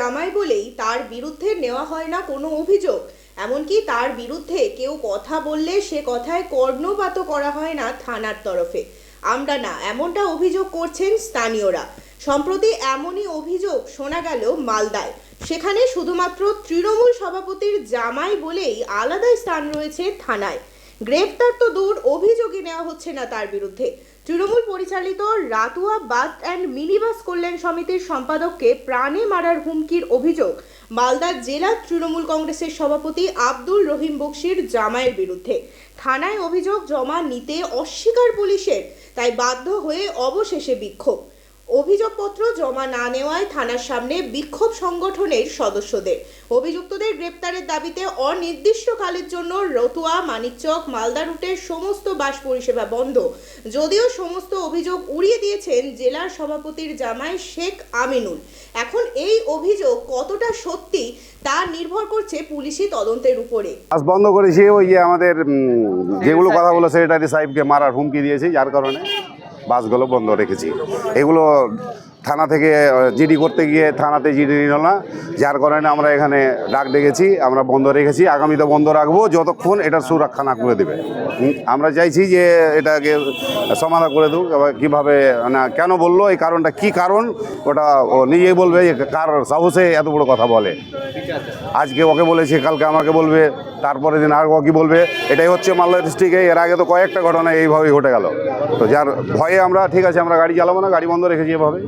জামাই বলেই তার বিরুদ্ধে নেওয়া হয় না কোনো অভিযোগ, এমনকি তার বিরুদ্ধে কেউ কথা বললে সে কথায় কর্ণপাতও করা হয় না থানার তরফে। আমরা না, এমনটা অভিযোগ করছেন স্থানীয়রা। সম্প্রতি এমনই অভিযোগ শোনা গেল মালদায়। সেখানে শুধুমাত্র তৃণমূল সভাপতির জামাই বলেই আলাদা স্থান রয়েছে থানায়। গ্রেফতার তো দূর, অভিযোগই নেওয়া হচ্ছে না তার বিরুদ্ধে। তৃণমূল পরিচালিত রাতুয়া বাস অ্যান্ড মিনিবাস কল্যাণ সমিতির সম্পাদককে প্রাণে মারার হুমকির অভিযোগ মালদার জেলা তৃণমূল কংগ্রেসের সভাপতি আব্দুল রহিম বক্সির জামাইয়ের বিরুদ্ধে। থানায় অভিযোগ জমা নিতে অস্বীকার পুলিশের, তাই বাধ্য হয়ে অবশেষে বিক্ষোভ। অভিযোগপত্র জমা না নেওয়ায় থানার সামনে বিক্ষোভ সংগঠনের সদস্যদের। অভিযুক্তদের গ্রেপ্তারের দাবিতে অনির্দিষ্টকালের জন্য রতুয়া, মানিকচক, মালদা রুটের সমস্ত বাস পরিষেবা বন্ধ। যদিও সমস্ত অভিযোগ উড়িয়ে দিয়েছেন জেলার সভাপতির জামাই শেখ আমিনুল। এখন এই অভিযোগ কতটা সত্যি তা নির্ভর করছে পুলিশি তদন্তের উপরে। বাস বন্ধ করেছি, ওই যে আমাদের যেগুলো কথা বলে সেক্রেটারি সাহেবকে মারার হুমকি দিয়েছি, যার কারণে বাসগুলো বন্ধ রেখেছি। এগুলো থানা থেকে জিডি করতে গিয়ে থানাতে জিডি নিল না, যার কারণে আমরা এখানে ডাক ডেকেছি, আমরা বন্ধ রেখেছি। আগামীতে বন্ধ রাখবো যতক্ষণ এটার সুরক্ষা না করে দেবে। আমরা চাইছি যে এটাকে সমাধান করে দেব। কীভাবে না কেন বললো, এই কারণটা কি কারণ, ওটা ও নিজেই বলবে যে কার সাহসে এত বড় কথা বলে। আজকে ওকে বলেছে, কালকে আমাকে বলবে, তারপরে দিন আর ওকে বলবে। এটাই হচ্ছে মালদা ডিস্ট্রিক্টে এর আগে তো কয়েকটা ঘটনা এইভাবেই ঘটে গেল। তো যার ভয়ে আমরা ঠিক আছে, আমরা গাড়ি চালাবো না, গাড়ি বন্ধ রেখেছি এভাবে।